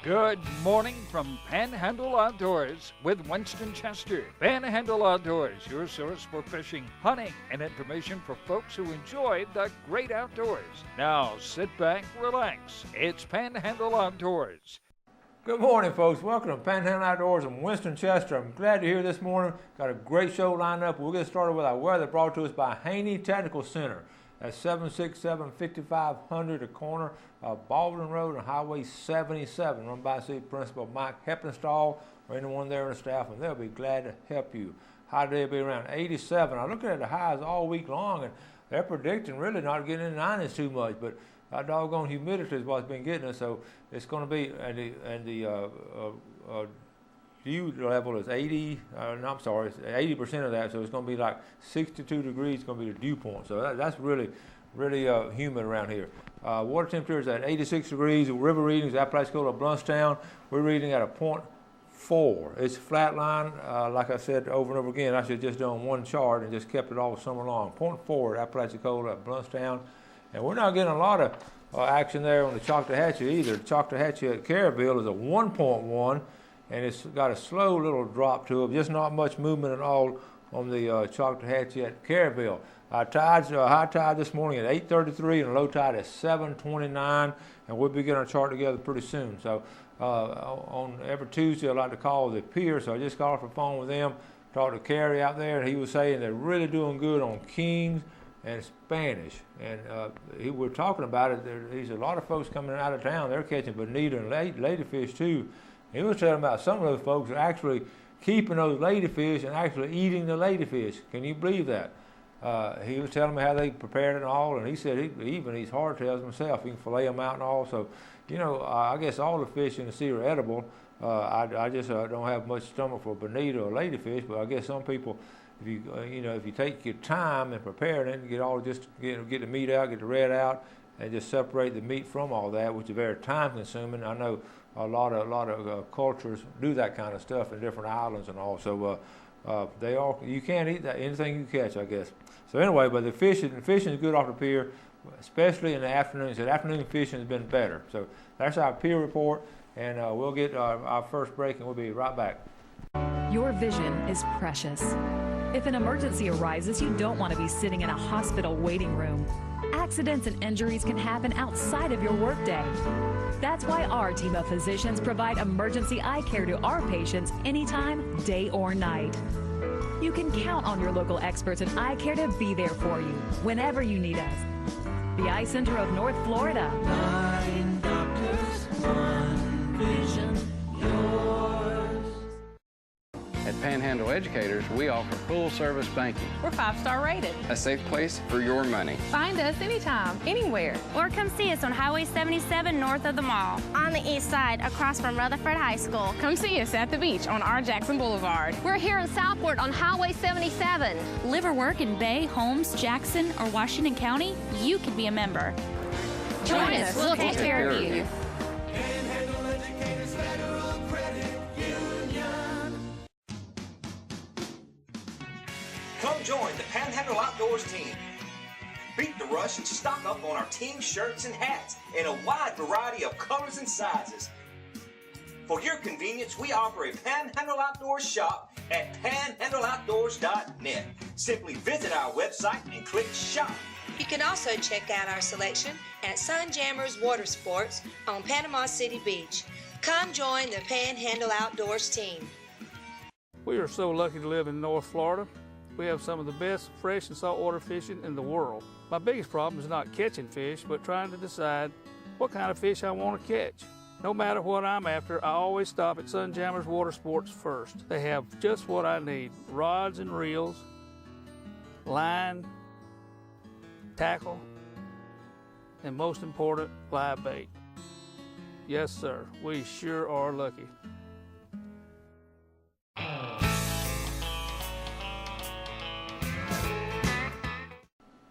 Good morning from Panhandle Outdoors with Winston Chester. Panhandle Outdoors, your source for fishing, hunting, and information for folks who enjoy the great outdoors. Now sit back, relax. It's Panhandle Outdoors. Good morning, folks. Welcome to Panhandle Outdoors. I'm Winston Chester. I'm glad you're here this morning. Got a great show lined up. We'll get started with our weather brought to us by Haney Technical Center. That's 767-5500, the corner of Baldwin Road and Highway 77, run by City Principal Mike Heppenstall or anyone there in the staff, and they'll be glad to help you. High today will be around 87. I'm looking at the highs all week long, and they're predicting really not getting in the 90s too much, but our doggone humidity is what's been getting us, so it's going to be, and the dew level is 80%, of that, so it's going to be like 62 degrees, it's going to be the dew point, so that's really humid around here. Water temperature is at 86 degrees. The river readings, Apalachicola, Bluntstown, we're reading at a 0.4. It's flat line, like I said over and over again. I should have just done one chart and just kept it all summer long. 0.4 at Apalachicola, at Bluntstown, and we're not getting a lot of action there on the Choctawhatchee either. The Choctawhatchee at Caryville is a 1.1, and it's got a slow little drop to it, just not much movement at all on the Choctawhatchee at Caryville. Our tides, high tide this morning at 8:33 and low tide at 7:29, and we'll be getting our chart together pretty soon. So on every Tuesday, I like to call the pier, so I just got off the phone with them, talked to Kerry out there, and he was saying they're really doing good on Kings and Spanish. And we're talking about it. There's a lot of folks coming out of town. They're catching bonita and ladyfish too. He was telling about some of those folks are actually keeping those ladyfish and actually eating the ladyfish. Can you believe that? He was telling me how they prepared it and all, and he said he even eats hardtails himself. He can fillet them out and all. So, you know, I guess all the fish in the sea are edible. I just don't have much stomach for bonita or ladyfish, but I guess some people, if you take your time and prepare it, and get the meat out, get the red out, and just separate the meat from all that, which is very time consuming. I know a lot of cultures do that kind of stuff in different islands and all. So you can't eat that anything you catch, I guess. So anyway, but the fishing is good off the pier, especially in the afternoons. The afternoon fishing has been better. So that's our pier report, and we'll get our first break, and we'll be right back. Your vision is precious. If an emergency arises, you don't want to be sitting in a hospital waiting room. Accidents and injuries can happen outside of your workday. That's why our team of physicians provide emergency eye care to our patients anytime, day or night. You can count on your local experts in eye care to be there for you whenever you need us. The Eye Center of North Florida. 9 doctors, 1 vision, yours. At Panhandle Educators, we offer full-service banking. We're 5-star rated. A safe place for your money. Find us anytime, anywhere. Or come see us on Highway 77 north of the mall. On the east side, across from Rutherford High School. Come see us at the beach on R. Jackson Boulevard. We're here in Southport on Highway 77. Live or work in Bay, Holmes, Jackson, or Washington County? You can be a member. Join us. We'll take care of you. Come join the Panhandle Outdoors team. Beat the rush and stock up on our team shirts and hats in a wide variety of colors and sizes. For your convenience, we offer a Panhandle Outdoors shop at panhandleoutdoors.net. Simply visit our website and click shop. You can also check out our selection at Sunjammers Water Sports on Panama City Beach. Come join the Panhandle Outdoors team. We are so lucky to live in North Florida. We have some of the best fresh and saltwater fishing in the world. My biggest problem is not catching fish, but trying to decide what kind of fish I want to catch. No matter what I'm after, I always stop at Sunjammers Water Sports first. They have just what I need: rods and reels, line, tackle, and most important, live bait. Yes, sir, we sure are lucky.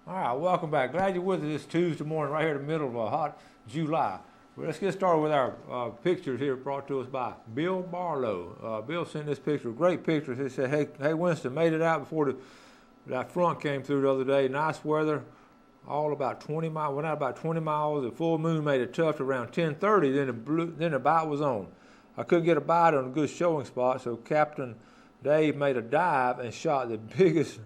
All right, welcome back. Glad you're with us this Tuesday morning, right here in the middle of a hot July. Well, let's get started with our pictures here brought to us by Bill Barlow. Bill sent this picture, great pictures. He said, hey Winston, made it out before that front came through the other day. Nice weather, all about 20 miles. Went out about 20 miles. The full moon made it tough to around 10:30. Then the bite was on. I couldn't get a bite on a good showing spot, so Captain Dave made a dive and shot the biggest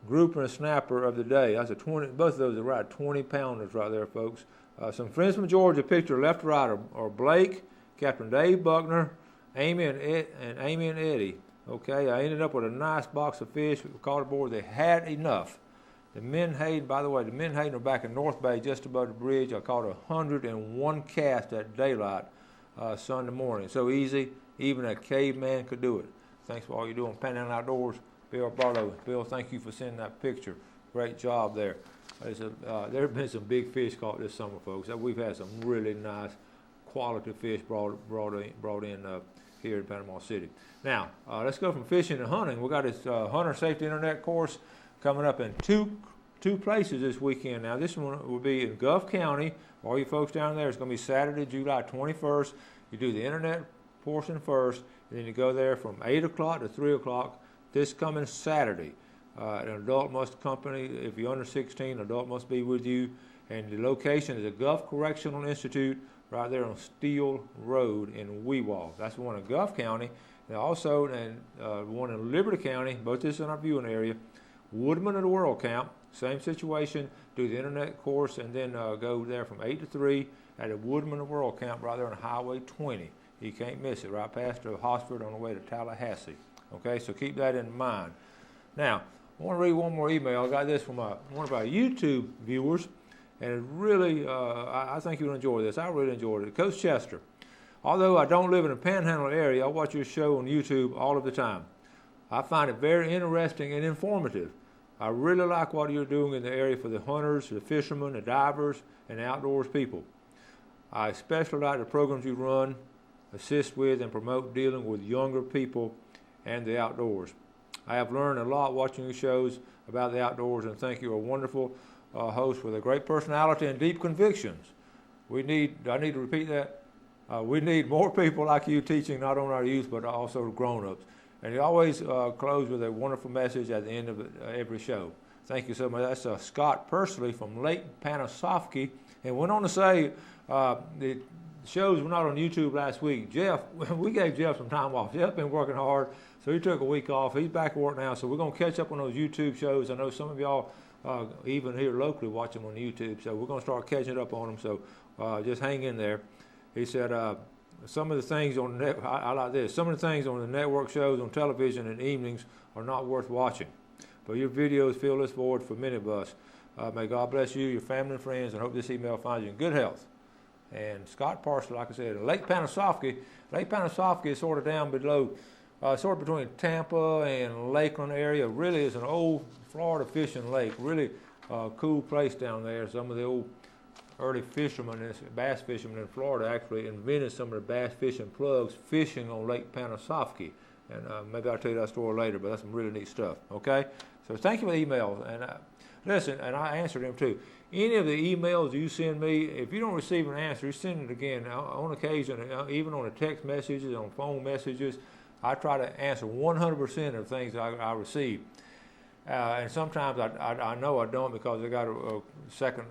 grouper and snapper of the day. That's both of those are right 20-pounders right there, folks. Some friends from Georgia picked her left or right are Blake, Captain Dave Buckner, Amy and Eddie. Okay, I ended up with a nice box of fish. We caught aboard. They had enough. The Menhaden, by the way, the Menhaden are back in North Bay just above the bridge. I caught 101 casts at daylight Sunday morning. So easy, even a caveman could do it. Thanks for all you do on Panhandle Outdoors. Bill Barlow. Bill, thank you for sending that picture. Great job there. There have been some big fish caught this summer, folks. We've had some really nice quality fish brought in here in Panama City. Now, let's go from fishing to hunting. We got this Hunter Safety Internet course coming up in two places this weekend. Now, this one will be in Gulf County. All you folks down there, it's going to be Saturday, July 21st. You do the internet portion first, and then you go there from 8 o'clock to 3 o'clock this coming Saturday. An adult must accompany. If you're under 16, an adult must be with you. And the location is the Gulf Correctional Institute right there on Steel Road in Weewall. That's the one in Gulf County. And also, one in Liberty County, both this in our viewing area. Woodman of the World Camp, same situation. Do the internet course and then go there from 8 to 3 at the Woodman of the World Camp right there on Highway 20. You can't miss it, right past the Hosford on the way to Tallahassee. Okay, so keep that in mind. Now, I want to read one more email. I got this from one of our YouTube viewers, and it really, I think you'll enjoy this. I really enjoyed it. Coach Chester, although I don't live in a Panhandle area, I watch your show on YouTube all of the time. I find it very interesting and informative. I really like what you're doing in the area for the hunters, the fishermen, the divers, and the outdoors people. I especially like the programs you run, assist with, and promote dealing with younger people and the outdoors. I have learned a lot watching your shows about the outdoors and think you're a wonderful host with a great personality and deep convictions. I need to repeat that? We need more people like you teaching not only our youth but also grown-ups. And you always close with a wonderful message at the end of every show. Thank you so much. That's Scott Pursley from Lake Panasofsky. And went on to say the shows were not on YouTube last week. Jeff, we gave Jeff some time off. Jeff's been working hard, so he took a week off. He's back at work now, so we're going to catch up on those YouTube shows. I know some of y'all, even here locally, watch them on YouTube, so we're going to start catching up on them, so just hang in there. He said, some of the things on the I like this. Some of the things on the network shows on television in evenings are not worth watching, but your videos fill this void for many of us. May God bless you, your family and friends, and hope this email finds you in good health. And Scott Parsley, like I said, Lake Panasofsky is sort of down below, sort of between Tampa and Lakeland area. Really is an old Florida fishing lake. Really cool place down there. Some of the old early fishermen, bass fishermen in Florida actually invented some of the bass fishing plugs fishing on Lake Panasofsky. And maybe I'll tell you that story later, but that's some really neat stuff, okay? So thank you for the emails. And listen, and I answered them too. Any of the emails you send me, if you don't receive an answer, you send it again. On occasion, even on the text messages, on phone messages, I try to answer 100% of things I receive. And sometimes I know I don't because I got a second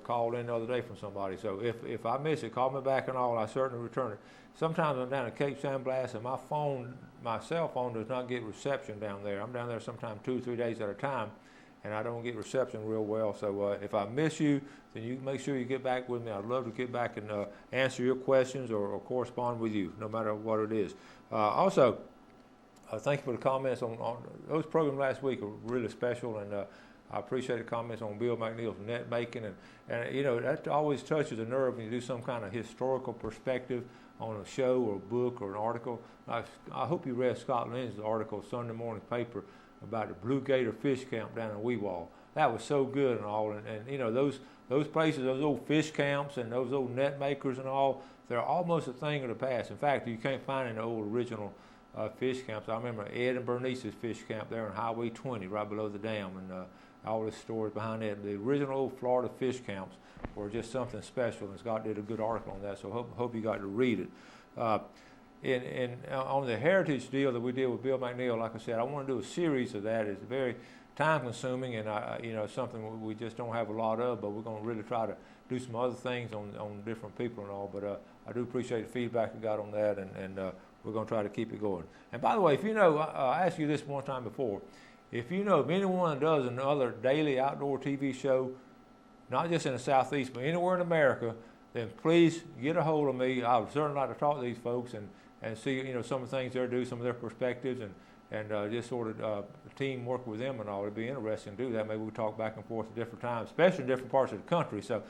call in the other day from somebody. So if I miss it, call me back and all, I certainly return it. Sometimes I'm down at Cape San Blas and my cell phone does not get reception down there. I'm down there sometimes 2 or 3 days at a time, and I don't get reception real well. So if I miss you, then you make sure you get back with me. I'd love to get back and answer your questions or correspond with you, no matter what it is. Also, thank you for the comments on those programs last week are really special, and I appreciate the comments on Bill McNeil's net making, and you know that always touches a nerve when you do some kind of historical perspective on a show or a book or an article. I hope you read Scott Lynn's article, Sunday morning paper, about the Blue Gator Fish Camp down in Weewall. That was so good and all, and you know those places, those old fish camps and those old net makers and all, they're almost a thing of the past. In fact, you can't find any old original fish camps. I remember Ed and Bernice's fish camp there on Highway 20, right below the dam, and all the stories behind that. The original old Florida fish camps were just something special, and Scott did a good article on that, so hope you got to read it. On the heritage deal that we did with Bill McNeil, like I said, I want to do a series of that. It's very time-consuming, and something we just don't have a lot of. But we're going to really try to do some other things on different people and all. But I do appreciate the feedback we got on that, and we're going to try to keep it going. And by the way, if you know, I asked you this one time before, if you know of anyone that does another daily outdoor TV show, not just in the Southeast, but anywhere in America, then please get a hold of me. I would certainly like to talk to these folks and see, some of the things they do, some of their perspectives, and just sort of team work with them and all. It'd be interesting to do that. Maybe we'll talk back and forth at different times, especially in different parts of the country. So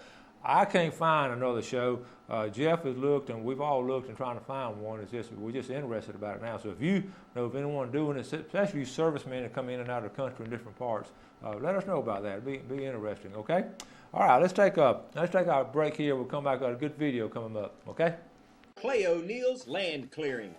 I can't find another show. Jeff has looked, and we've all looked and trying to find one. We're just interested about it now. So if you know of anyone doing it, especially you servicemen that come in and out of the country in different parts, let us know about that. It'd be interesting. Okay. All right. Let's take our break here. We'll come back. Got a good video coming up. Okay. Clay O'Neill's Land Clearing.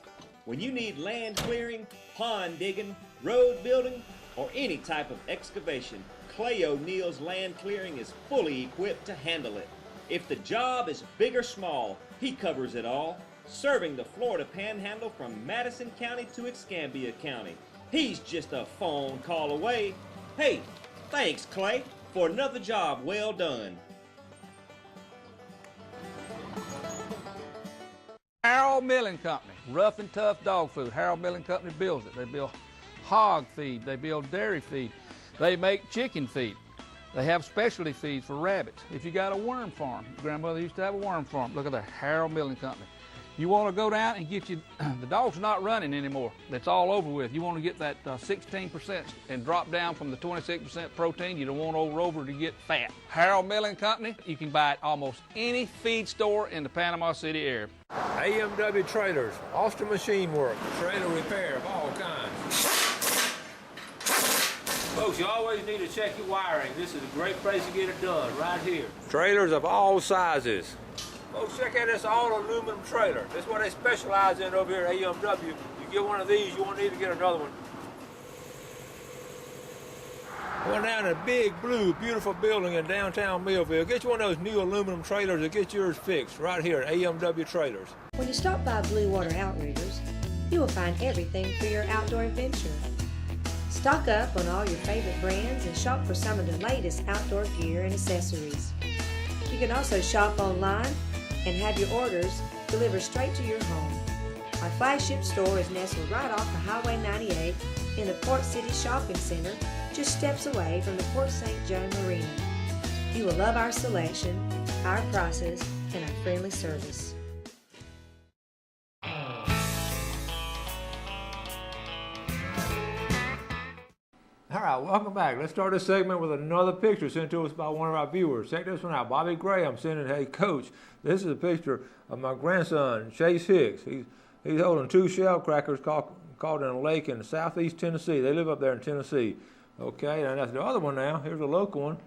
When you need land clearing, pond digging, road building, or any type of excavation, Clay O'Neill's Land Clearing is fully equipped to handle it. If the job is big or small, he covers it all, serving the Florida Panhandle from Madison County to Escambia County. He's just a phone call away. Hey, thanks, Clay, for another job well done. Harold Milling Company, rough and tough dog food. Harold Milling Company builds it. They build hog feed. They build dairy feed. They make chicken feed. They have specialty feeds for rabbits. If you got a worm farm, grandmother used to have a worm farm. Look at the Harold Milling Company. You want to go down and get you, the dog's not running anymore. That's all over with. You want to get that 16% and drop down from the 26% protein. You don't want over to get fat. Harold Milling Company, you can buy at almost any feed store in the Panama City area. AMW Trailers, Austin Machine Work, trailer repair of all kinds. Folks, you always need to check your wiring. This is a great place to get it done, right here. Trailers of all sizes. Folks, check out this all aluminum trailer. That's what they specialize in over here at AMW. You get one of these, you won't need to get another one. Going down in a big, blue, beautiful building in downtown Millville. Get you one of those new aluminum trailers and get yours fixed right here at AMW Trailers. When you stop by Blue Water Outriggers, you will find everything for your outdoor adventure. Stock up on all your favorite brands and shop for some of the latest outdoor gear and accessories. You can also shop online and have your orders delivered straight to your home. Our flagship store is nestled right off of Highway 98 in the Port City Shopping Center, just steps away from the Port St. John Marina. You will love our selection, our prices, and our friendly service. All right, welcome back. Let's start this segment with another picture sent to us by one of our viewers. Check this one out. Bobby Graham sending, hey, Coach, this is a picture of my grandson, Chase Hicks. He's holding 2 shell crackers caught in a lake in southeast Tennessee. They live up there in Tennessee. Okay, and that's the other one now. Here's a local one.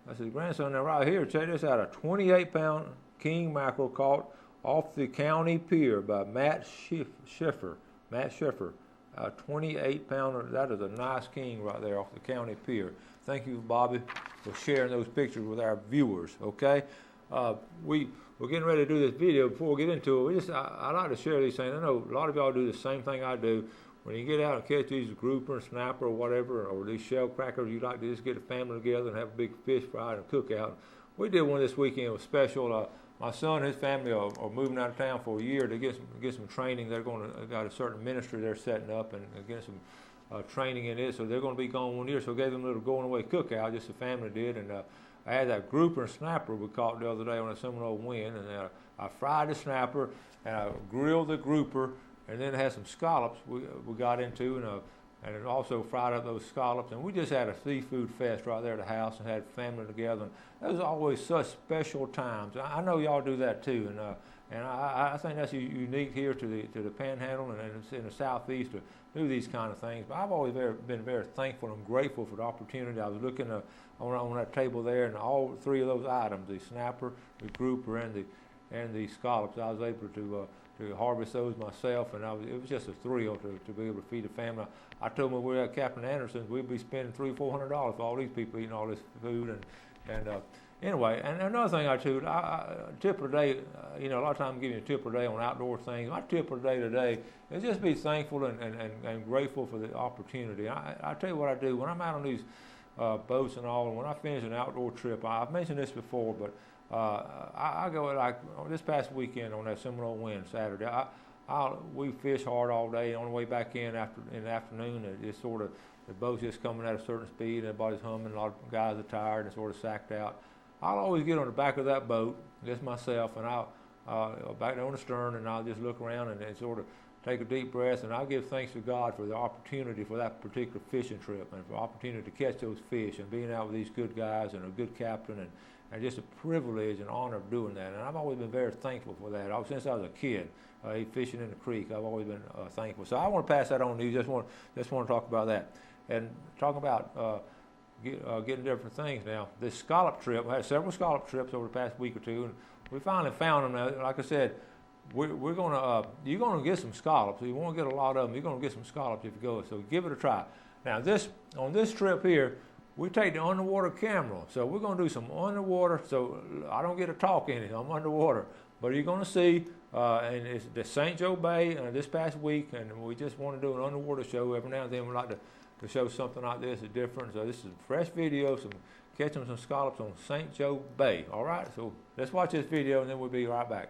That's his grandson now right here. Check this out. A 28-pound king mackerel caught off the county pier by Matt Schiffer. Matt Schiffer. A 28-pounder. That is a nice king right there off the county pier. Thank you, Bobby, for sharing those pictures with our viewers. Okay, we're getting ready to do this video. Before we get into it, I like to share these things. I know a lot of y'all do the same thing I do. When you get out and catch these grouper and snapper or whatever, or these shell crackers, you like to just get a family together and have a big fish fry and cook out. We did one this weekend. It was special. My son and his family are moving out of town for a year to get some training. They're got a certain ministry they're setting up and get some training in it. So they're going to be gone 1 year. So I gave them a little going away cookout, just the family did. And I had that grouper and snapper we caught the other day on a Seminole wind. And I fried the snapper and I grilled the grouper. And then it had some scallops we got into, and it also fried up those scallops. And we just had a seafood fest right there at the house and had family together. And that was always such special times. I know y'all do that too, and I think that's unique here to the Panhandle and in the Southeast to do these kind of things. But I've always been very thankful and grateful for the opportunity. I was looking on that table there, and all 3 of those items, the snapper, the grouper, and the scallops, I was able to harvest those myself, and it was just a thrill to be able to feed the family. I told them when we were at Captain Anderson's, we'd be spending $300-400 for all these people eating all this food, and anyway, and another thing tip of the day, a lot of times I'm giving you a tip of the day on outdoor things. My tip of the day today is just be thankful and grateful for the opportunity. I tell you what I do when I'm out on these boats and all, and when I finish an outdoor trip, I've mentioned this before, but I go like this past weekend on that Seminole Wind Saturday. We fish hard all day. On the way back in the afternoon, it's sort of the boat's just coming at a certain speed, and everybody's humming. A lot of guys are tired and sort of sacked out. I'll always get on the back of that boat, just myself, and I'll back there on the stern, and I'll just look around and sort of take a deep breath, and I'll give thanks to God for the opportunity for that particular fishing trip and for the opportunity to catch those fish and being out with these good guys and a good captain and just a privilege and honor of doing that. And I've always been very thankful for that. Since I was a kid, fishing in the creek, I've always been thankful. So I want to pass that on to you. Just want to talk about that. And talking about getting different things now. This scallop trip, I had several scallop trips over the past week or two, and we finally found them. Now, like I said, you're gonna get some scallops. You won't get a lot of them. You're gonna get some scallops if you go. So give it a try. Now on this trip here, we take the underwater camera. So we're gonna do some underwater. So I don't get to talk in it. I'm underwater. But you're gonna see, and it's the St. Joe Bay this past week, and we just want to do an underwater show every now and then. We like to show something like this is different. So this is a fresh video, catching some scallops on St. Joe Bay. All right. So let's watch this video, and then we'll be right back.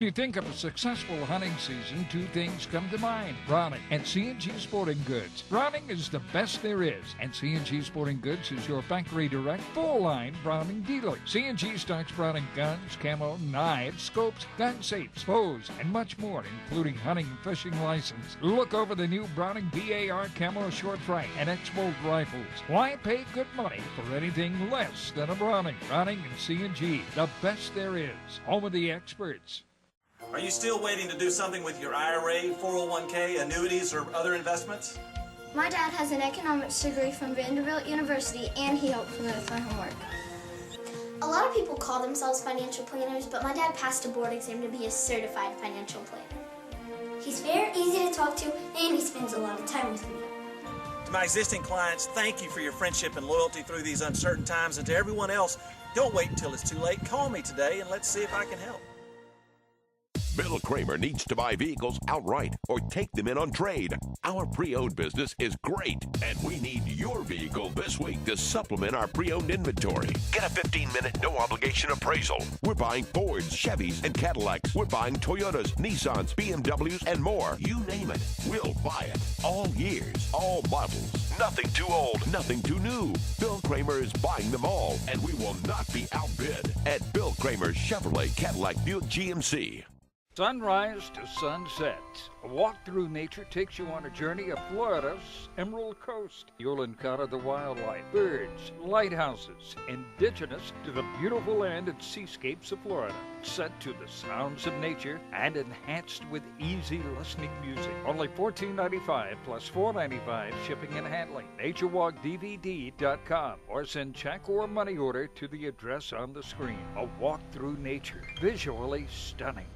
When you think of a successful hunting season, two things come to mind: Browning and C&G Sporting Goods. Browning is the best there is, and C&G Sporting Goods is your factory direct, full-line Browning dealer. C&G stocks Browning guns, camo, knives, scopes, gun safes, bows, and much more, including hunting and fishing license. Look over the new Browning BAR camo short frame and X-Bolt rifles. Why pay good money for anything less than a Browning? Browning and C&G, the best there is. Home of the experts. Are you still waiting to do something with your IRA, 401k, annuities, or other investments? My dad has an economics degree from Vanderbilt University, and he helped me with my homework. A lot of people call themselves financial planners, but my dad passed a board exam to be a certified financial planner. He's very easy to talk to, and he spends a lot of time with me. To my existing clients, thank you for your friendship and loyalty through these uncertain times, and to everyone else, don't wait until it's too late. Call me today, and let's see if I can help. Bill Kramer needs to buy vehicles outright or take them in on trade. Our pre-owned business is great, and we need your vehicle this week to supplement our pre-owned inventory. Get a 15-minute no-obligation appraisal. We're buying Fords, Chevys, and Cadillacs. We're buying Toyotas, Nissans, BMWs, and more. You name it, we'll buy it. All years, all models. Nothing too old, nothing too new. Bill Kramer is buying them all, and we will not be outbid at Bill Kramer's Chevrolet, Cadillac, Buick, GMC. Sunrise to sunset. A walk through nature takes you on a journey of Florida's Emerald Coast. You'll encounter the wildlife, birds, lighthouses, indigenous to the beautiful land and seascapes of Florida, set to the sounds of nature and enhanced with easy listening music. Only $14.95 plus $4.95 shipping and handling. NatureWalkDVD.com or send check or money order to the address on the screen. A walk through nature, visually stunning.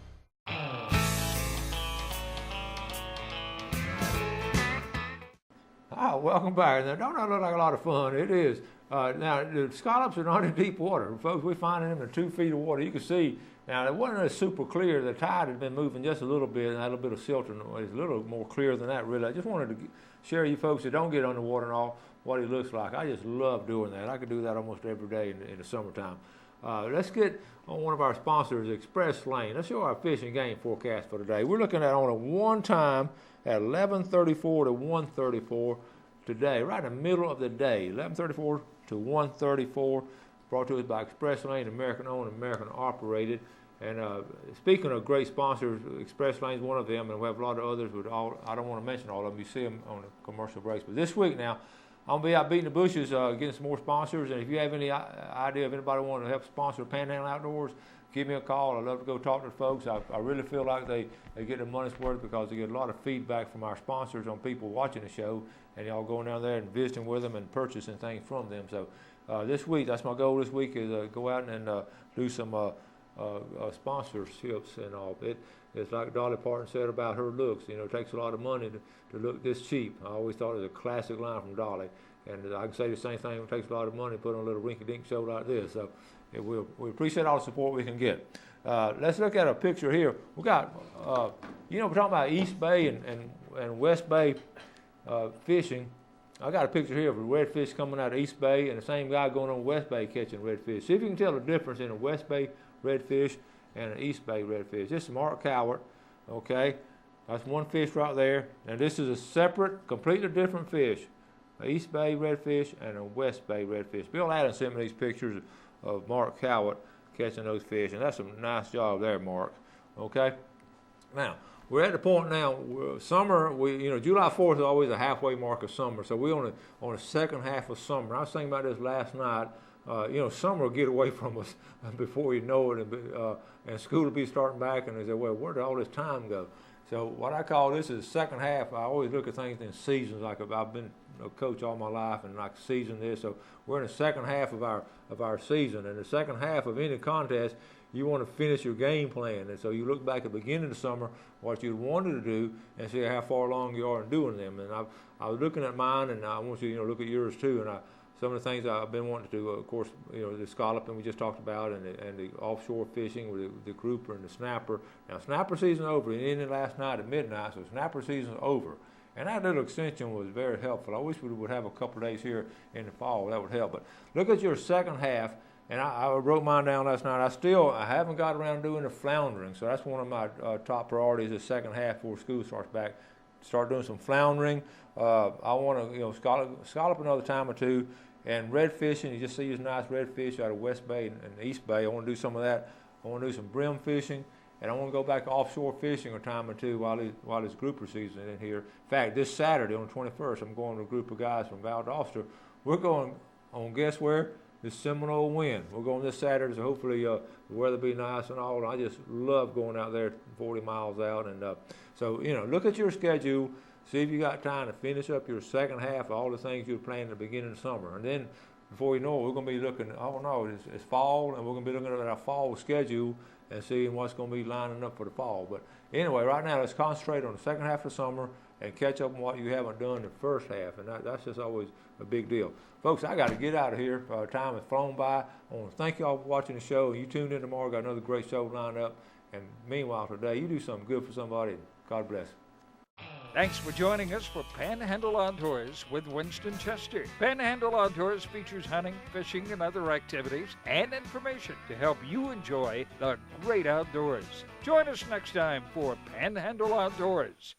Welcome back. Now, don't that look like a lot of fun? It is. Now, the scallops are not in deep water. Folks, we're finding them in 2 feet of water. You can see, now, it wasn't super clear. The tide had been moving just a little bit, and had a little bit of silt in it. It's a little more clear than that, really. I just wanted to share you folks that don't get underwater and all what it looks like. I just love doing that. I could do that almost every day in the summertime. Let's get on one of our sponsors, Express Lane. Let's show our fish and game forecast for today. We're looking at on a one time at 11:34 to 1:34 today, right in the middle of the day, 11:34 to 1:34, brought to us by Express Lane, American-owned, American-operated. And speaking of great sponsors, Express Lane is one of them, and we have a lot of others. I don't want to mention all of them. You see them on the commercial breaks. But this week now, I'm going to be out beating the bushes, getting some more sponsors. And if you have any idea of anybody wanting to help sponsor Panhandle Outdoors, give me a call. I'd love to go talk to the folks. I really feel like they get their money's worth because they get a lot of feedback from our sponsors on people watching the show, and y'all going down there and visiting with them and purchasing things from them. So this week, that's my goal this week, is go out and do some sponsorships and all. It's like Dolly Parton said about her looks. You know, it takes a lot of money to look this cheap. I always thought it was a classic line from Dolly. And I can say the same thing. It takes a lot of money to put on a little rinky-dink show like this. So we appreciate all the support we can get. Let's look at a picture here. We got, we're talking about East Bay and West Bay fishing. I got a picture here of a redfish coming out of East Bay and the same guy going on West Bay catching redfish. See if you can tell the difference in a West Bay redfish and an East Bay redfish. This is Mark Cowart, okay? That's one fish right there. And this is a separate, completely different fish. An East Bay redfish and a West Bay redfish. Bill Adams sent me these pictures of Mark Cowart catching those fish, and that's a nice job there, Mark, okay? Now, we're at the point now, summer, July 4th is always a halfway mark of summer, so we're on the second half of summer. I was thinking about this last night. Summer will get away from us before you know it, and school will be starting back, and they say, well, where did all this time go? So what I call this is the second half. I always look at things in seasons, like I've been a coach all my life, and like season this. So we're in the second half of our season, and the second half of any contest, you want to finish your game plan. And so you look back at the beginning of the summer, what you wanted to do, and see how far along you are in doing them. And I was looking at mine, and I want you to look at yours too. And some of the things I've been wanting to do, of course, the scalloping we just talked about, and the offshore fishing with the grouper and the snapper. Now, snapper season over. It ended last night at midnight, so snapper season's over. And that little extension was very helpful. I wish we would have a couple of days here in the fall. That would help. But look at your second half, And I wrote mine down last night. I haven't got around doing the floundering, so that's one of my top priorities the second half before school starts back. Start doing some floundering. I want to, scallop another time or two. And red fishing, you just see these nice red fish out of West Bay and East Bay. I want to do some of that. I want to do some brim fishing. And I want to go back offshore fishing a time or two while this grouper season is in here. In fact, this Saturday on the 21st, I'm going with a group of guys from Valdosta. We're going on, guess where? The Seminole Wind. We're going this Saturday, so hopefully the weather will be nice and all. And I just love going out there 40 miles out. And so, look at your schedule. See if you got time to finish up your second half of all the things you were planning at the beginning of summer. And then, before you know it, we're going to be looking, it's fall, and we're going to be looking at our fall schedule and seeing what's going to be lining up for the fall. But anyway, right now, let's concentrate on the second half of summer and catch up on what you haven't done in the first half. And that's just always a big deal. Folks, I got to get out of here. Time has flown by. I want to thank you all for watching the show. You tuned in tomorrow. Got another great show lined up. And meanwhile, today, you do something good for somebody. God bless. Thanks for joining us for Panhandle Outdoors with Winston Chester. Panhandle Outdoors features hunting, fishing, and other activities and information to help you enjoy the great outdoors. Join us next time for Panhandle Outdoors.